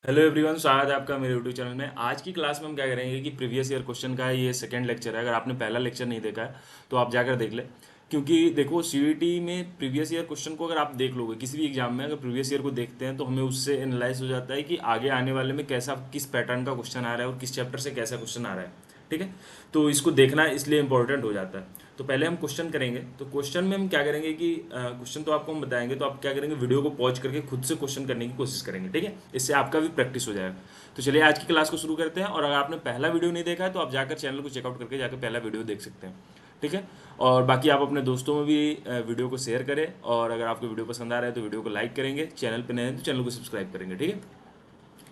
Hello everyone, स्वागत है आपका मेरे यूट्यूब चैनल में। आज की क्लास में हम क्या करेंगे कि प्रीवियस ईयर क्वेश्चन का ये सेकंड लेक्चर है। अगर आपने पहला लेक्चर नहीं देखा है तो आप जाकर देख ले, क्योंकि देखो सीईटी में प्रीवियस ईयर क्वेश्चन को अगर आप देख लोगे किसी भी एग्जाम में, अगर प्रीवियस ईयर को देखते हैं तो हमें उससे एनालाइज हो जाता है कि आगे आने वाले में कैसा किस पैटर्न का क्वेश्चन आ रहा है और किस चैप्टर से कैसा क्वेश्चन आ रहा है। ठीक है, तो इसको देखना इसलिए इंपॉर्टेंट हो जाता है। तो पहले हम क्वेश्चन करेंगे। तो क्वेश्चन में हम क्या करेंगे कि क्वेश्चन तो आपको हम बताएंगे, तो आप क्या करेंगे, वीडियो को पॉज करके खुद से क्वेश्चन करने की कोशिश करेंगे। ठीक है, इससे आपका भी प्रैक्टिस हो जाएगा। तो चलिए आज की क्लास को शुरू करते हैं। और अगर आपने पहला वीडियो नहीं देखा है तो आप जाकर चैनल को चेकआउट करके जाकर पहला वीडियो देख सकते हैं। ठीक है, और बाकी आप अपने दोस्तों में भी वीडियो को शेयर करें, और अगर आपको वीडियो पसंद आ रहा है तो वीडियो को लाइक करेंगे, चैनल पर नए हैं तो चैनल को सब्सक्राइब करेंगे। ठीक है,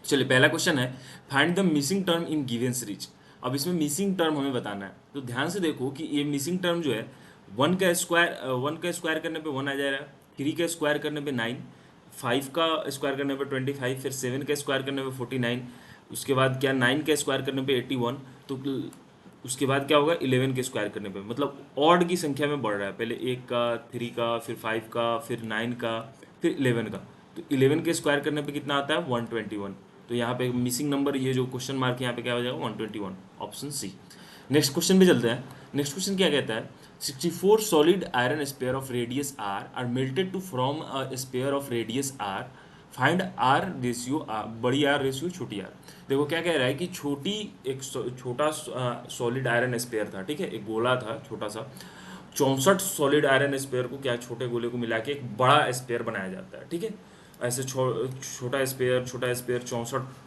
चलिए पहला क्वेश्चन है, find the missing term in given series. अब इसमें मिसिंग टर्म हमें बताना है, तो ध्यान से देखो कि ये मिसिंग टर्म जो है, वन का स्क्वायर करने पे 1 आ जाएगा, 3 का स्क्वायर करने पे 9, 5 का स्क्वायर करने पे 25, फिर 7 का स्क्वायर करने पे 49, उसके बाद क्या 9 का स्क्वायर करने पे 81। तो उसके बाद क्या होगा 11 के स्क्वायर करने पे, मतलब ऑड की संख्या में बढ़ रहा है। पहले 1 का, 3 का, फिर 5 का, फिर 9 का, फिर 11 का। तो 11 के स्क्वायर करने पे कितना आता है 121। तो यहाँ पे मिसिंग नंबर, ये जो क्वेश्चन मार्क यहाँ पे क्या हो जाएगा 121, ऑप्शन सी। नेक्स्ट क्वेश्चन पे चलते हैं। नेक्स्ट क्वेश्चन क्या कहता है, 64 solid iron sphere of radius R melted to form a sphere of radius R, find R ratio, बड़ी आर रेशियो छोटी आर। देखो क्या कह रहा है कि छोटा सॉलिड आयरन स्पेयर था। ठीक है, एक गोला था छोटा सा, 64 सॉलिड आयरन स्पेयर को क्या छोटे गोले को मिला के एक बड़ा स्पेयर बनाया जाता है। ठीक है, ऐसे छोटा स्पेयर 64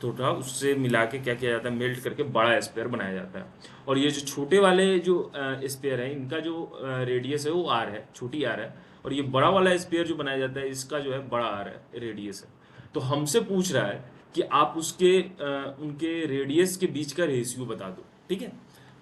छोटा, उससे मिला के क्या किया जाता है, मेल्ट करके बड़ा स्पेयर बनाया जाता है। और ये जो छोटे वाले जो स्पेयर है, इनका जो रेडियस है वो आर है, छोटी आर है। और ये बड़ा वाला स्पेयर जो बनाया जाता है, इसका जो है बड़ा आर है, रेडियस है। तो हमसे पूछ रहा है कि आप उनके रेडियस के बीच का रेशियो बता दो। ठीक है,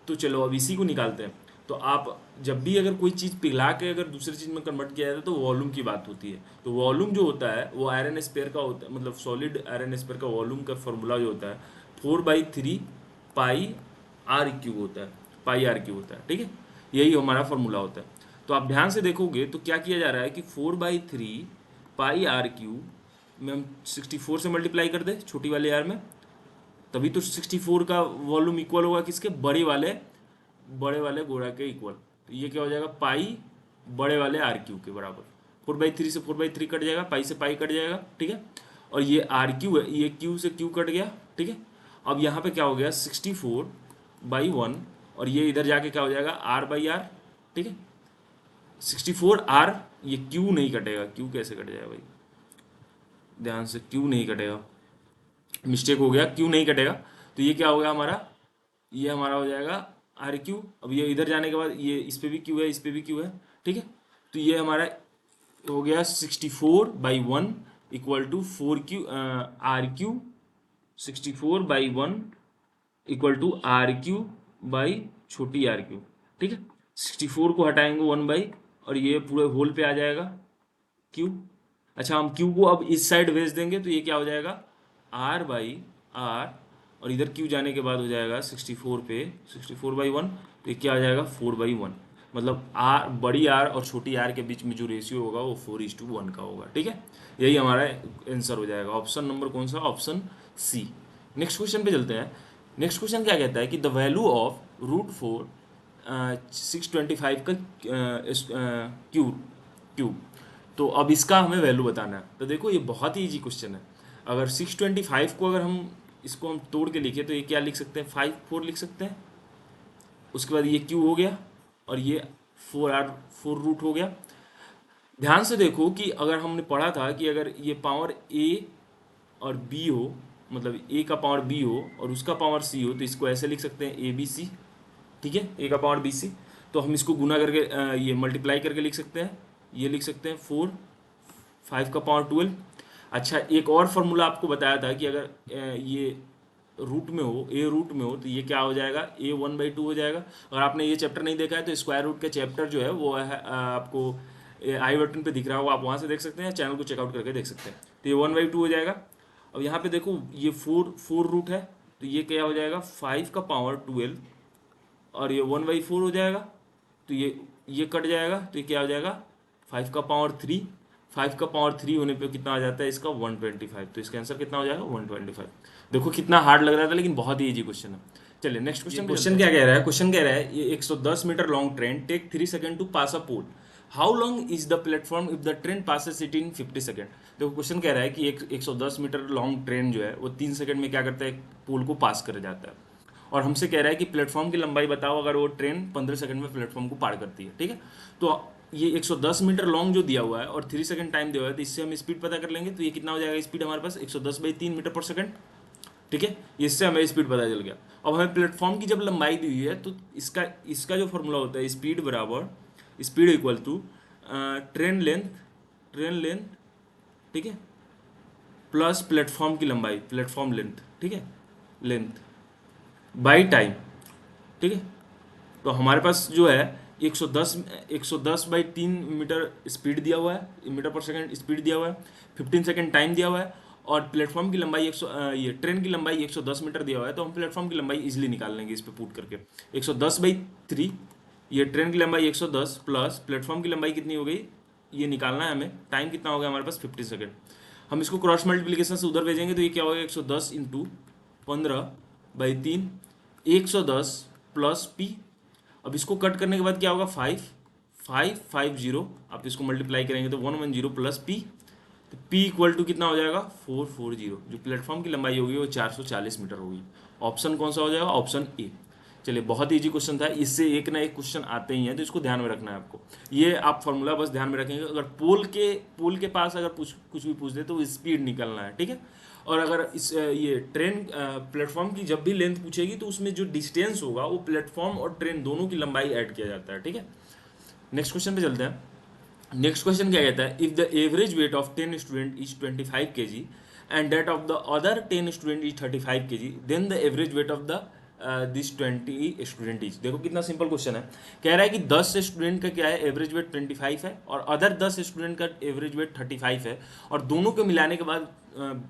तो चलो अब इसी को निकालते हैं। तो आप जब भी अगर कोई चीज़ पिघला के अगर दूसरी चीज़ में कन्वर्ट किया जाता है तो वॉल्यूम की बात होती है। तो वॉल्यूम जो होता है वो आयरन स्पेयर का होता है, मतलब सॉलिड आयरन स्पेयर का वॉल्यूम का फॉर्मूला जो होता है 4/3 पाई आर क्यूब होता है, पाई आर क्यूब होता है। ठीक है, यही हमारा फॉर्मूला होता है। तो आप ध्यान से देखोगे तो क्या किया जा रहा है कि 4/3 पाई आर क्यूब में हम 64 से मल्टीप्लाई कर दे छोटी वाले आर में, तभी तो 64 का वॉल्यूम इक्वल होगा किसके, बड़े वाले गोला के इक्वल। तो ये क्या हो जाएगा, पाई बड़े वाले आर क्यू के बराबर। 4/3 से 4/3 कट जाएगा, पाई से पाई कट जाएगा। ठीक है, और ये आर क्यू है, ये क्यू से क्यू कट गया। ठीक है, अब यहाँ पे क्या हो गया 64/1, और ये इधर जाके क्या हो जाएगा r/r। ठीक है, 64r, ये क्यू नहीं कटेगा, क्यू कैसे कट जाएगा भाई, ध्यान से, क्यू नहीं कटेगा, मिस्टेक हो गया, क्यू नहीं कटेगा। तो ये क्या हो गया हमारा, ये हमारा हो जाएगा आर क्यू। अब ये इधर जाने के बाद ये इस पे भी क्यू है, इस पे भी क्यू है। ठीक है, तो ये हमारा हो गया 64/1 equal to 4 cube R cube, 64/1 equal to R cube by छोटी आर क्यू। ठीक है, 64 को हटाएंगे 1 बाई, और ये पूरे होल पे आ जाएगा क्यू। अच्छा, हम क्यू को अब इस साइड भेज देंगे तो ये क्या हो जाएगा r/r, और इधर क्यू जाने के बाद हो जाएगा 64 पे 64/1, तो ये क्या आ जाएगा 4/1। मतलब आर, बड़ी आर और छोटी आर के बीच में जो रेशियो होगा वो 4:1 का होगा। ठीक है, यही हमारा आंसर हो जाएगा। ऑप्शन नंबर कौन सा, ऑप्शन सी। नेक्स्ट क्वेश्चन पे चलते हैं। नेक्स्ट क्वेश्चन क्या कहता है कि द वैल्यू ऑफ √4 625 का क्यूब क्यूब। तो अब इसका हमें वैल्यू बताना है। तो देखो ये बहुत ही इजी क्वेश्चन है। अगर 625 को अगर हम इसको हम तोड़ के लिखे तो ये क्या लिख सकते हैं, 5 4 लिख सकते हैं। उसके बाद ये क्यू हो गया, और ये 4 रूट हो गया। ध्यान से देखो कि अगर हमने पढ़ा था कि अगर ये पावर ए और बी हो, मतलब ए का पावर बी हो और उसका पावर सी हो, तो इसको ऐसे लिख सकते हैं ABC। ठीक है, ए का पावर BC। तो हम इसको गुना करके ये मल्टीप्लाई करके लिख सकते हैं, ये लिख सकते हैं 4, 5 का पावर 12। अच्छा, एक और फार्मूला आपको बताया था कि अगर ये रूट में हो, ए रूट में हो, तो ये क्या हो जाएगा, A 1/2 हो जाएगा। अगर आपने ये चैप्टर नहीं देखा है तो स्क्वायर रूट का चैप्टर जो है वो है आपको आई बटन पे दिख रहा होगा, आप वहाँ से देख सकते हैं, चैनल को चेकआउट करके देख सकते हैं। तो ये 1/2 हो जाएगा। अब यहाँ पे देखो ये 4 रूट है, तो ये क्या हो जाएगा 5 का पावर 12, और ये 1/4 हो जाएगा। तो ये कट जाएगा, तो ये क्या हो जाएगा 5 का पावर 3, 5 का पावर 3 होने पे कितना आ जाता है इसका 125। तो इसका आंसर कितना हो जाएगा 125। देखो कितना हार्ड लग रहा था लेकिन बहुत ही इजी क्वेश्चन है। चलिए नेक्स्ट क्वेश्चन। क्वेश्चन क्या कह रहा है? क्वेश्चन कह रहा है ये 110 metre long train take 3 second to pass a pole. How long is the platform if the train passes it in 50 second. देखो क्वेश्चन कह रहा है कि एक 110 मीटर लॉन्ग ट्रेन जो है वो 3 सेकंड में क्या करता है, पोल को पास कर जाता है। और हमसे कह रहा है कि प्लेटफॉर्म की लंबाई बताओ अगर वो ट्रेन 15 सेकंड में प्लेटफॉर्म को पार करती है। ठीक है, तो ये 110 मीटर लॉन्ग जो दिया हुआ है और 3 सेकंड टाइम दिया हुआ है, तो इससे हम स्पीड पता कर लेंगे। तो ये कितना हो जाएगा स्पीड हमारे पास 110/3 मीटर पर सेकंड। ठीक है, इससे हमें स्पीड पता चल गया। अब हमें प्लेटफॉर्म की जब लंबाई दी हुई है तो इसका इसका जो फॉर्मूला होता है स्पीड बराबर speed equal to train length. ठीक है, प्लस प्लेटफॉर्म की लंबाई प्लेटफॉर्म लेंथ। ठीक है, लेंथ बाई टाइम। ठीक है, तो हमारे पास जो है 110/3 मीटर स्पीड दिया हुआ है, मीटर पर सेकंड स्पीड दिया हुआ है, 15 सेकंड टाइम दिया हुआ है, और प्लेटफॉर्म की लंबाई ये ट्रेन की लंबाई 110 मीटर दिया हुआ है। तो हम प्लेटफॉर्म की लंबाई इजीली निकाल लेंगे इस पे पुट करके। 110/3 ये ट्रेन की लंबाई 110 प्लस प्लेटफॉर्म की लंबाई कितनी हो गई ये निकालना है हमें। टाइम कितना हो गया हमारे पास 50 सेकंड। हम इसको क्रॉस मल्टीप्लिकेशन से उधर भेजेंगे तो ये क्या होगा 110 इंटू 15/3 110 प्लस पी। अब इसको कट करने के बाद क्या होगा 5 आप इसको मल्टीप्लाई करेंगे तो 110 प्लस पी। तो पी इक्वल टू कितना हो जाएगा 440। जो प्लेटफॉर्म की लंबाई होगी वो 440 मीटर होगी। ऑप्शन कौन सा हो जाएगा? Option A. चलिए बहुत इजी क्वेश्चन था, इससे एक ना एक क्वेश्चन आते ही हैं तो इसको ध्यान में रखना है आपको। ये आप फॉर्मूला बस ध्यान में रखेंगे। अगर पोल के पास अगर कुछ भी पूछ दे तो स्पीड निकलना है। ठीक है, और अगर इस ये ट्रेन प्लेटफॉर्म की जब भी लेंथ पूछेगी तो उसमें जो डिस्टेंस होगा वो प्लेटफॉर्म और ट्रेन दोनों की लंबाई ऐड किया जाता है। ठीक है, नेक्स्ट क्वेश्चन पे चलते हैं। नेक्स्ट क्वेश्चन क्या कहता है? If the average weight of 10 student is 25 kg and that of the other 10 student is 35 kg, then the average weight of the this 20 student is. देखो कितना सिंपल क्वेश्चन है। कह रहा है कि 10 स्टूडेंट का क्या है एवरेज वेट 25 है और अदर 10 स्टूडेंट का एवरेज वेट 35 है, और दोनों को मिलाने के बाद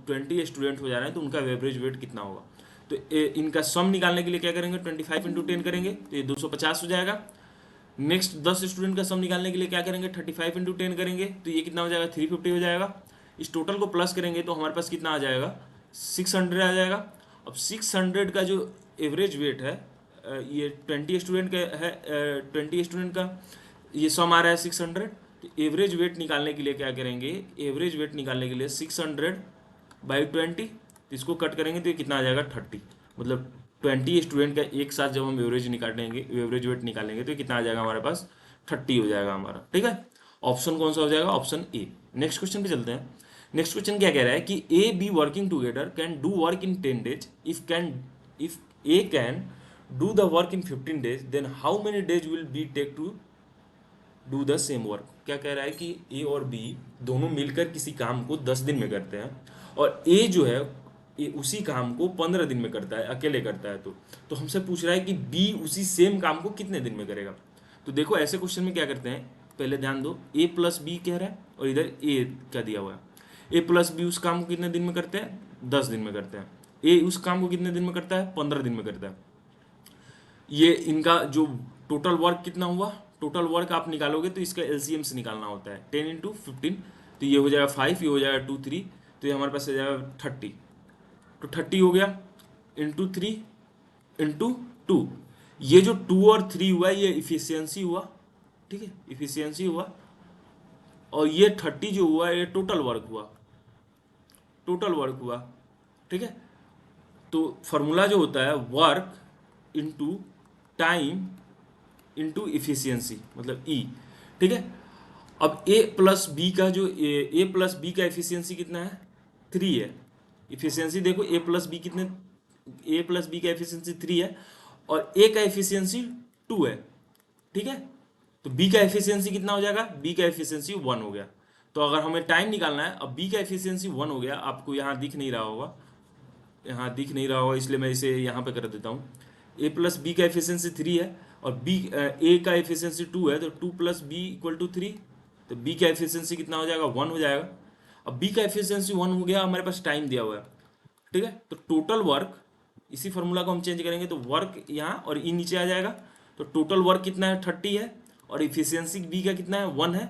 20 स्टूडेंट हो जा रहे हैं तो उनका एवरेज वेट कितना होगा। तो इनका सम निकालने के लिए क्या करेंगे 25 इंटू 10 करेंगे तो ये 250 हो जाएगा। नेक्स्ट 10 स्टूडेंट का सम निकालने के लिए क्या करेंगे 35 इंटू 10 करेंगे तो ये कितना हो जाएगा 350 हो जाएगा। इस टोटल को प्लस करेंगे तो हमारे पास कितना आ जाएगा 600 आ जाएगा। अब 600 का जो एवरेज वेट है ये 20 स्टूडेंट का है, 20 स्टूडेंट का ये सम आ रहा है 600। तो एवरेज वेट निकालने के लिए क्या करेंगे, एवरेज वेट निकालने के लिए 600/20, तो इसको कट करेंगे तो ये कितना आ जाएगा 30। मतलब 20 स्टूडेंट का एक साथ जब हम एवरेज निकालेंगे एवरेज वेट निकालेंगे तो कितना आ जाएगा हमारे पास 30 हो जाएगा हमारा। ठीक है, ऑप्शन कौन सा हो जाएगा? Option A. नेक्स्ट क्वेश्चन पे चलते हैं। नेक्स्ट क्वेश्चन क्या कह रहा है कि A B working together can do work in 10 days। If A can do the work in 15 days then how many days will be take to do the same work. क्या कह रहा है कि ए और बी दोनों मिलकर किसी काम को 10 दिन में करते हैं और ए जो है ये उसी काम को 15 दिन में करता है, अकेले करता है। तो हमसे पूछ रहा है कि बी उसी सेम काम को कितने दिन में करेगा। तो देखो ऐसे क्वेश्चन में क्या करते हैं, पहले ध्यान दो ए प्लस बी कह रहा है और इधर ए क्या दिया हुआ है। ए प्लस बी उस काम को कितने दिन में करते हैं 10 दिन में करते हैं। ए उस काम को कितने दिन में करता है 15 दिन में करता है। ये इनका जो टोटल वर्क कितना हुआ, टोटल वर्क आप निकालोगे तो इसका एलसीएम से निकालना होता है 10 इंटू 15। तो ये हो जाएगा 5, ये हो जाएगा 2 3, तो ये हमारे पास हो जाएगा 30। तो 30 हो गया इंटू 3 इंटू 2। ये जो 2 और 3 हुआ ये इफिशियंसी हुआ। ठीक है, इफिशियंसी हुआ। और ये 30 जो हुआ ये टोटल वर्क हुआ, टोटल वर्क हुआ। ठीक है, तो फॉर्मूला जो होता है work into time into efficiency मतलब ई। ठीक है, अब ए प्लस बी का जो ए प्लस बी का एफिशिएंसी कितना है 3 है। इफिशियंसी देखो ए प्लस बी कितने, ए प्लस बी का एफिशिएंसी 3 है और ए का एफिशिएंसी 2 है। ठीक है, तो बी का एफिशिएंसी कितना हो जाएगा, बी का एफिशिएंसी 1 हो गया। तो अगर हमें टाइम निकालना है, अब बी का एफिशिएंसी 1 हो गया, आपको यहाँ दिख नहीं रहा होगा, यहाँ दिख नहीं रहा होगा इसलिए मैं इसे यहाँ पे कर देता हूँ। ए प्लस बी का एफिशिएंसी 3 है और बी ए का एफिशिएंसी 2 है, तो 2 प्लस बी इक्वल टू 3। तो बी का एफिशिएंसी कितना हो जाएगा 1 हो जाएगा। अब बी का एफिशिएंसी 1 हो गया, हमारे पास टाइम दिया हुआ है। ठीक है, तो टोटल वर्क इसी फॉर्मूला को हम चेंज करेंगे तो वर्क यहाँ और ई नीचे आ जाएगा। तो टोटल वर्क कितना है 30 है और इफिशियंसी बी का कितना है 1 है।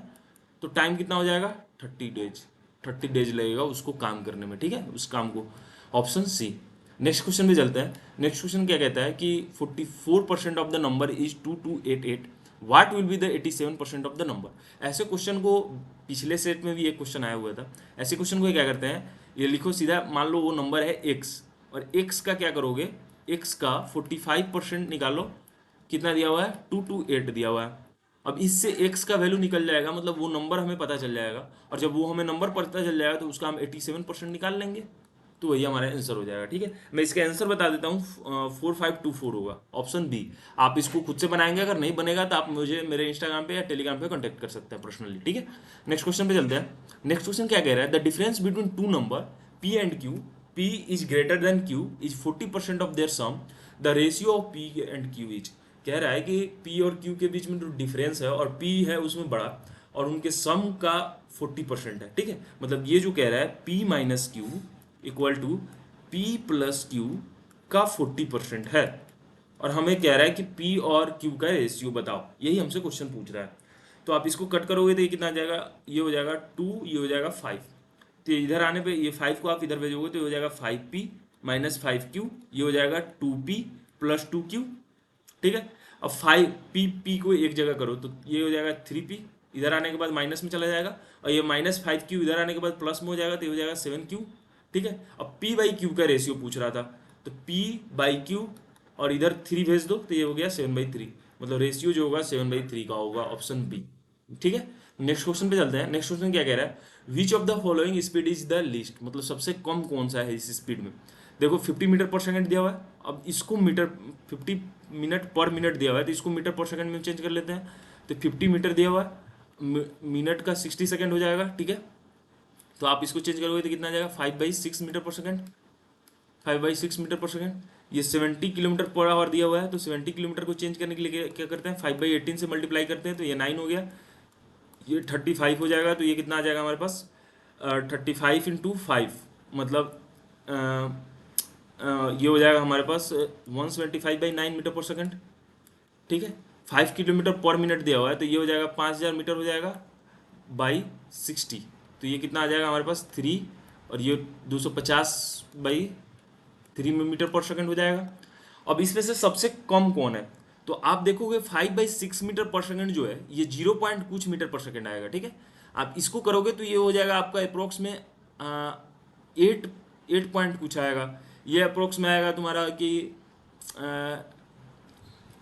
तो टाइम कितना हो जाएगा 30 डेज, 30 डेज लगेगा उसको काम करने में, ठीक है, उस काम को। Option C. नेक्स्ट क्वेश्चन पे चलते हैं। नेक्स्ट क्वेश्चन क्या कहता है कि 44% of the number is 2288, what will be the 87% of the number. ऐसे क्वेश्चन को पिछले सेट में भी एक क्वेश्चन आया हुआ था। ऐसे क्वेश्चन को क्या करते हैं, ये लिखो सीधा, मान लो वो नंबर है एक्स, और एक्स का क्या करोगे, एक्स का 45% निकालो, कितना दिया हुआ है, 228 दिया हुआ है। अब इससे x का वैल्यू निकल जाएगा, मतलब वो नंबर हमें पता चल जाएगा, और जब वो हमें नंबर पता चल जाएगा तो उसका हम 87% निकाल लेंगे, तो वही हमारा आंसर हो जाएगा, ठीक है। मैं इसका आंसर बता देता हूँ, 4524 होगा, ऑप्शन बी। आप इसको खुद से बनाएंगे, अगर नहीं बनेगा तो आप मुझे मेरे इंस्टाग्राम पे या टेलीग्राम पे कॉन्टैक्ट कर सकते हैं पर्सनली, ठीक है। नेक्स्ट क्वेश्चन पे चलते हैं। नेक्स्ट क्वेश्चन क्या कह रहा है, the difference between two number p and q, p is greater than q is 40% of their sum, the ratio of p and q is. कह रहा है कि p और q के बीच में जो डिफरेंस है और p है उसमें बड़ा, और उनके सम का 40% है, ठीक है। मतलब ये जो कह रहा है p minus Q equal to p plus Q का 40% है, और हमें कह रहा है कि p और q का रेशियो बताओ, यही हमसे क्वेश्चन पूछ रहा है। तो आप इसको कट करोगे तो ये कितना आ जाएगा, ये हो जाएगा 2, ये हो जाएगा 5, तो इधर आने पे ये 5 को आप इधर भेजोगे तो ये हो जाएगा 5p माइनस 5q, ये हो जाएगा 2p प्लस 2q, ठीक है। अब 5p को एक जगह करो तो ये हो जाएगा 3p, इधर आने के बाद माइनस में चला जाएगा, और ये माइनस 5q इधर आने के बाद प्लस में हो जाएगा, तो ये हो जाएगा 7q, ठीक है। अब p बाई क्यू का रेशियो पूछ रहा था, तो p बाई क्यू और इधर 3 भेज दो तो ये हो गया 7/3, मतलब रेशियो जो होगा 7/3 का होगा, ऑप्शन बी, ठीक है। नेक्स्ट क्वेश्चन पे चलते हैं। नेक्स्ट क्वेश्चन क्या कह रहा है, which of the following speed is the least, मतलब सबसे कम कौन सा है इस स्पीड में। देखो 50 मीटर पर सेकंड दिया हुआ है, अब इसको मीटर, 50 मिनट पर मिनट दिया हुआ है तो इसको मीटर पर सेकंड में चेंज कर लेते हैं। तो 50 मीटर दिया हुआ है, मिनट का 60 सेकंड हो जाएगा, ठीक है। तो आप इसको चेंज करोगे तो कितना आ जाएगा, 5/6 metre per second, 5/6 metre per second. ये 70 किलोमीटर पर आवर दिया हुआ है, तो 70 किलोमीटर को चेंज करने के लिए क्या करते हैं, 5/18 से मल्टीप्लाई करते हैं, तो ये 9 हो गया, ये 35 हो जाएगा, तो ये कितना आ जाएगा हमारे पास, 35 इंटू 5, मतलब ये हो जाएगा हमारे पास 175/9 मीटर पर सेकंड, ठीक है। 5 किलोमीटर पर मिनट दिया हुआ है, तो ये हो जाएगा 5000 मीटर हो जाएगा बाई 60, तो ये कितना आ जाएगा हमारे पास 3, और ये 250/3 मीटर पर सेकंड हो जाएगा। अब इसमें से सबसे कम कौन है, तो आप देखोगे 5/6 मीटर पर सेकंड जो है ये 0 पॉइंट कुछ मीटर पर सेकंड आएगा, ठीक है। आप इसको करोगे तो ये हो जाएगा आपका अप्रोक्स में 8 पॉइंट कुछ आएगा, ये अप्रोक्स में आएगा तुम्हारा कि आ,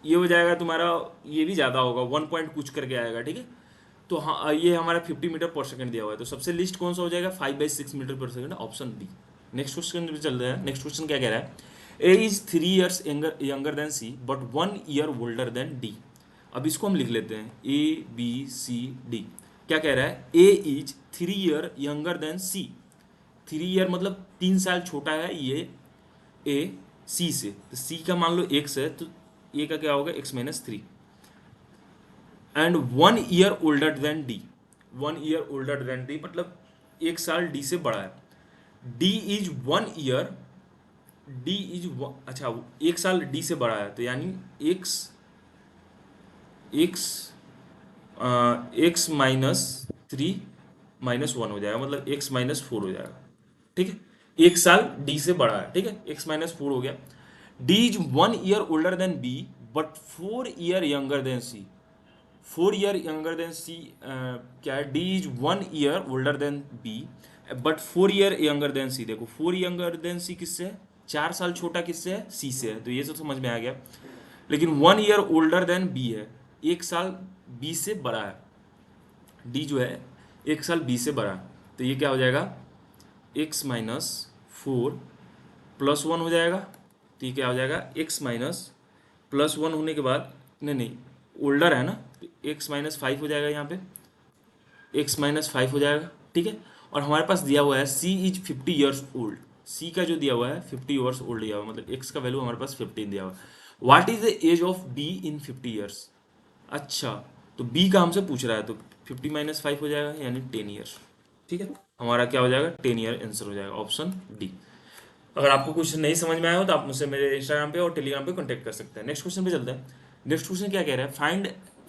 ये हो जाएगा तुम्हारा, ये भी ज़्यादा होगा, 1 पॉइंट कुछ करके आएगा, ठीक है। तो हाँ, ये हमारा 50 मीटर पर सेकंड दिया हुआ है, तो सबसे लिस्ट कौन सा हो जाएगा, 5/6 metre per second, option B. Next question पे चल रहे हैं। नेक्स्ट क्वेश्चन क्या कह रहा है, A is 3 years younger than C but 1 year older than D. अब इसको हम लिख लेते हैं, ए बी सी डी। क्या कह रहा है, A is 3 year younger than C, 3 year मतलब 3 साल छोटा है ये ए सी से, तो सी का मान लो एक्स है, तो ए का क्या होगा, x-3, and 1 year older than D, 1 year older than D मतलब 1 साल डी से बड़ा है। D is 1 year, D is, अच्छा 1 साल डी से बड़ा है, तो यानी एक्स एक्स एक्स -3 -1 हो जाएगा, मतलब x-4 हो जाएगा, ठीक है। 1 साल डी से बड़ा है, ठीक है, x-4 हो गया। D is 1 year older than B but 4 year younger than C, 4 year younger than C, क्या है, D is 1 year older than B but 4 year younger than C. देखो 4 यंगर देन सी किससे है, 4 साल छोटा किससे है, सी से है, तो ये सब समझ में आ गया। लेकिन 1 year ओल्डर देन बी है, 1 साल बी से बड़ा है, डी जो है 1 साल बी से बड़ा है, तो ये क्या हो जाएगा, x-4 +1 हो जाएगा, तो ये क्या हो जाएगा, x-+1 होने के बाद, नहीं ओल्डर है ना, तो x-5 हो जाएगा, यहाँ पे x-5 हो जाएगा, ठीक है। और हमारे पास दिया हुआ है c is 50 years old, c का जो दिया हुआ है 50 years ओल्ड दिया हुआ है, मतलब x का वैल्यू हमारे पास 15 दिया हुआ है। What is the age of b in 50 years। अच्छा, तो b का हमसे पूछ रहा है, तो 50-5 हो जाएगा, यानी 10 years, ठीक है। हमारा क्या हो जाएगा, 10 year आंसर हो जाएगा, ऑप्शन डी। अगर आपको क्वेश्चन नहीं समझ में आया हो तो आप मुझसे मेरे इंस्टाग्राम पे और टेलीग्राम पे कांटेक्ट कर सकते हैं। नेक्स्ट क्वेश्चन पे चलते हैं। नेक्स्ट क्वेश्चन क्या कह रहा है,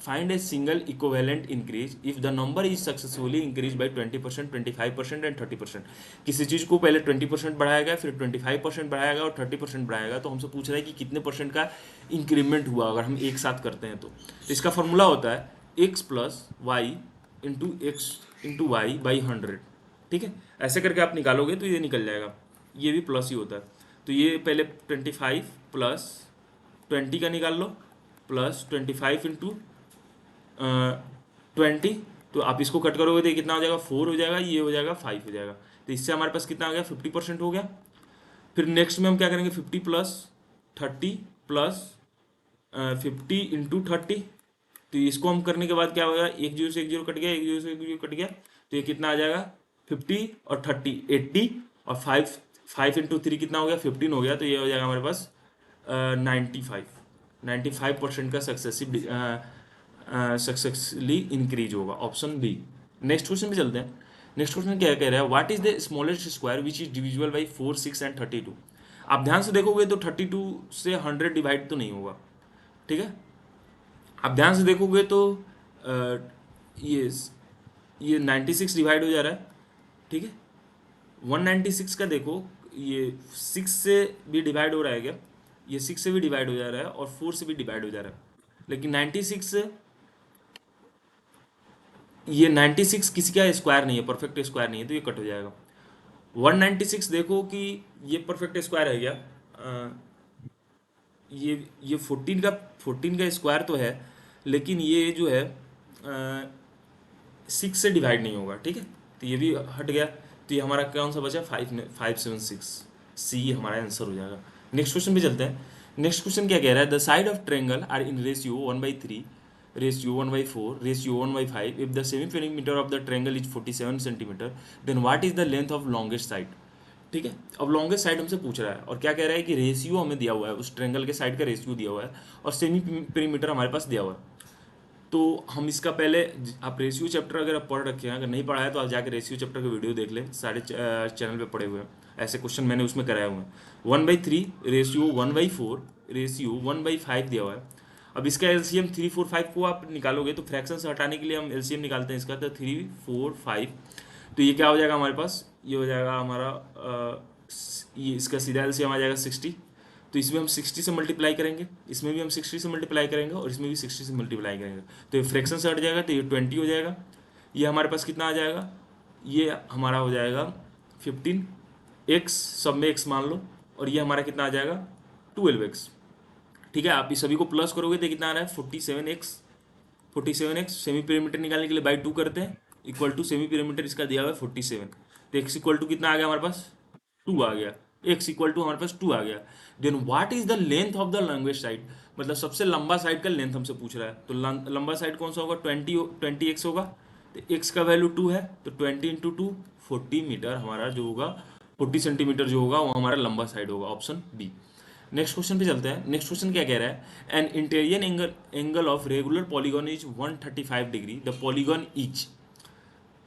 find a single equivalent increase if the number is successfully increase by 20%, 25% and 30%। किसी चीज़ को पहले 20% बढ़ाया गया, फिर 25% बढ़ाया गया और 30% बढ़ाया गया, तो हमसे पूछ रहा है कि कितने परसेंट का इंक्रीमेंट हुआ अगर हम एक साथ करते हैं। तो इसका फॉर्मूला होता है X plus Y into X into Y by 100। ठीक है, ऐसे करके आप निकालोगे तो ये निकल जाएगा, ये भी प्लस ही होता है। तो ये पहले 25 प्लस 20 का निकाल लो, प्लस 25 इंटू 20। तो आप इसको कट करोगे तो ये कितना हो जाएगा, 4 हो जाएगा, ये हो जाएगा 5 हो जाएगा। तो इससे हमारे पास कितना आ गया, 50% हो गया। फिर नेक्स्ट में हम क्या करेंगे, 50 प्लस 30 प्लस 50 इंटू 30। तो इसको हम करने के बाद क्या होगा, एक जीरो से एक जीरो कट गया, एक जीरो से एक जीरो कट गया, तो ये कितना आ जाएगा 50 और 30 80 और 5 5 इंटू 3 कितना हो गया, 15 हो गया। तो ये हो जाएगा हमारे पास 95% का सक्सेसफुली इंक्रीज होगा, ऑप्शन बी। नेक्स्ट क्वेश्चन पे चलते हैं। नेक्स्ट क्वेश्चन क्या कह रहा है, what is the smallest square which is divisible by 4, 6 and 32। आप ध्यान से देखोगे तो 32 से 100 डिवाइड तो नहीं होगा। ठीक है, आप ध्यान से देखोगे तो ये ये 96 डिवाइड हो जा रहा है। ठीक है, 196 का देखो, ये 6 से भी डिवाइड हो रहा है क्या, ये 6 से भी डिवाइड हो जा रहा है और 4 से भी डिवाइड हो जा रहा है। लेकिन 96 से ये 96 किसी का स्क्वायर नहीं है, परफेक्ट स्क्वायर नहीं है, तो ये कट हो जाएगा। 196 देखो कि ये परफेक्ट स्क्वायर है क्या, ये 14 का स्क्वायर तो है, लेकिन ये जो है 6 से डिवाइड नहीं होगा। ठीक है, तो ये भी हट गया। तो ये हमारा कौन सा बचा, 576, सी हमारा आंसर हो जाएगा। नेक्स्ट क्वेश्चन पे चलते हैं। नेक्स्ट क्वेश्चन क्या कह रहा है, the side of triangle are in ratio 1/3, ratio 1/4, ratio 1/5 if the semi perimeter of the triangle is 47 centimetre, then what is the length of longest side. ठीक है, अब लॉन्गेस्ट साइड हमसे पूछ रहा है और क्या कह रहा है कि रेशियो हमें दिया हुआ है, उस ट्रेंगल के साइड का रेशियो दिया हुआ है और सेमी पेरीमीटर हमारे पास दिया हुआ है। तो हम इसका पहले, आप रेशियो चैप्टर अगर आप पढ़ रखे हैं, अगर नहीं पढ़ा है तो आप जाकर रेशियो चैप्टर का वीडियो देख लें, सारे चैनल पे पड़े हुए हैं, ऐसे क्वेश्चन मैंने उसमें कराए हुए हैं। 1/3 रेशियो 1/4 रेशियो 1/5 दिया हुआ है। अब इसका एलसीएम 3, 4, 5 को आप निकालोगे तो फ्रैक्शन से हटाने के लिए हम एलसीएम निकालते हैं इसका, तो 3, 4, 5। तो ये क्या हो जाएगा हमारे पास, ये हो जाएगा हमारा ये इसका सीधा एलसीएम आ जाएगा 60। तो इसमें हम 60 से मल्टीप्लाई करेंगे, इसमें भी हम 60 से मल्टीप्लाई करेंगे और इसमें भी 60 से मल्टीप्लाई करेंगे, तो ये फ्रैक्शन से हट जाएगा, तो ये 20 हो जाएगा। ये हमारे पास कितना आ जाएगा, ये हमारा हो जाएगा 15x, सब में x मान लो, और ये हमारा कितना आ जाएगा 12x। ठीक है, आप इस सभी को प्लस करोगे तो कितना आ रहा है 47x सेमी पेरीमीटर निकालने के लिए बाई 2 करते हैं, इक्वल टू सेमी पेरीमीटर इसका दिया हुआ है 47। तो x इक्वल टू कितना आ गया हमारे पास 2 आ गया, x इक्वल टू हमारे पास 2 आ गया। Then what is the length of the longest side, मतलब सबसे लंबा साइड का लेंथ हमसे पूछ रहा है। तो लंबा साइड कौन सा होगा, 20x होगा। तो x का वैल्यू 2 है, तो 20 इंटू 2 40 मीटर हमारा जो होगा, 40 सेंटीमीटर जो होगा वो हमारा लंबा साइड होगा, ऑप्शन बी। नेक्स्ट क्वेश्चन पे चलते हैं। नेक्स्ट क्वेश्चन क्या कह रहा है, an interior angle of regular polygon is 135 degree, the polygon each,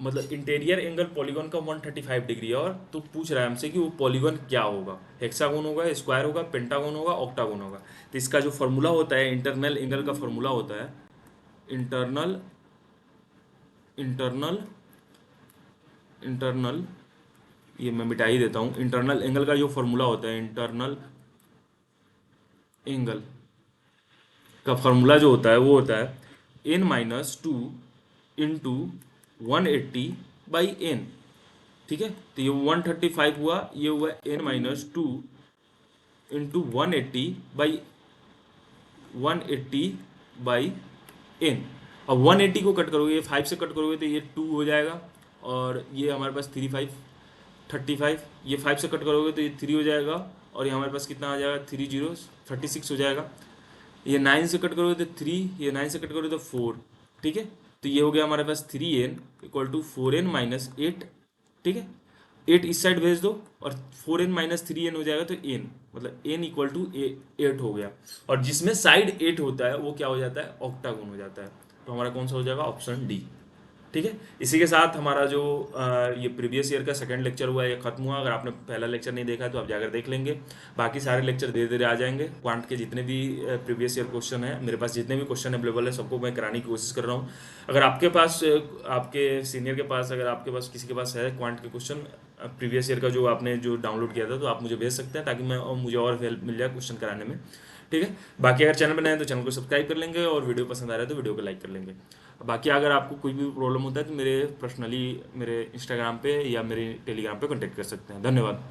मतलब इंटीरियर एंगल पॉलीगॉन का 135 डिग्री है, और तो पूछ रहा है हमसे कि वो पॉलीगॉन क्या होगा, हेक्सागोन होगा, स्क्वायर होगा, पेंटागोन होगा, ऑक्टागोन होगा। तो इसका जो फॉर्मूला होता है, इंटरनल एंगल का फॉर्मूला होता है, इंटरनल इंटरनल इंटरनल ये मैं मिटा ही देता हूँ। इंटरनल एंगल का जो फॉर्मूला होता है, इंटरनल एंगल का फॉर्मूला जो होता है वो होता है n-2 इंटू 180/n। ठीक है, तो ये 135 हुआ, ये हुआ n-2 इंटू 180/n। अब 180 को कट करोगे, ये 5 से कट करोगे तो ये 2 हो जाएगा, और ये हमारे पास 35, ये 5 से कट करोगे तो ये 3 हो जाएगा, और ये हमारे पास कितना आ जाएगा 36 हो जाएगा। ये 9 से कट करोगे तो 3, ये 9 से कट करोगे तो 4। ठीक है, तो ये हो गया हमारे पास 3n equal to 4n minus 8। ठीक है, 8 इस साइड भेज दो और 4n माइनस 3n हो जाएगा, तो n मतलब n इक्वल टू 8 हो गया, और जिसमें साइड 8 होता है वो क्या हो जाता है, ऑक्टागोन हो जाता है। तो हमारा कौन सा हो जाएगा, ऑप्शन डी। ठीक है, इसी के साथ हमारा जो ये प्रीवियस ईयर का सेकंड लेक्चर हुआ है ये खत्म हुआ। अगर आपने पहला लेक्चर नहीं देखा है तो आप जाकर देख लेंगे। बाकी सारे लेक्चर धीरे धीरे आ जाएंगे। क्वांट के जितने भी प्रीवियस ईयर क्वेश्चन है, मेरे पास जितने भी क्वेश्चन अवेलेबल है सबको मैं कराने की कोशिश कर रहा हूँ। अगर आपके पास आपके सीनियर के पास, अगर आपके पास किसी के पास है क्वांट के क्वेश्चन प्रीवियस ईयर का जो आपने जो डाउनलोड किया था, तो आप मुझे भेज सकते हैं ताकि मैं मुझे और हेल्प मिल जाए क्वेश्चन कराने में। ठीक है, बाकी अगर चैनल पर नए हैं तो चैनल को सब्सक्राइब कर लेंगे, और वीडियो पसंद आ रहा है तो वीडियो को लाइक कर लेंगे। बाकी अगर आपको कोई भी प्रॉब्लम होता है तो मेरे पर्सनली मेरे इंस्टाग्राम पे या मेरे टेलीग्राम पे कांटेक्ट कर सकते हैं। धन्यवाद।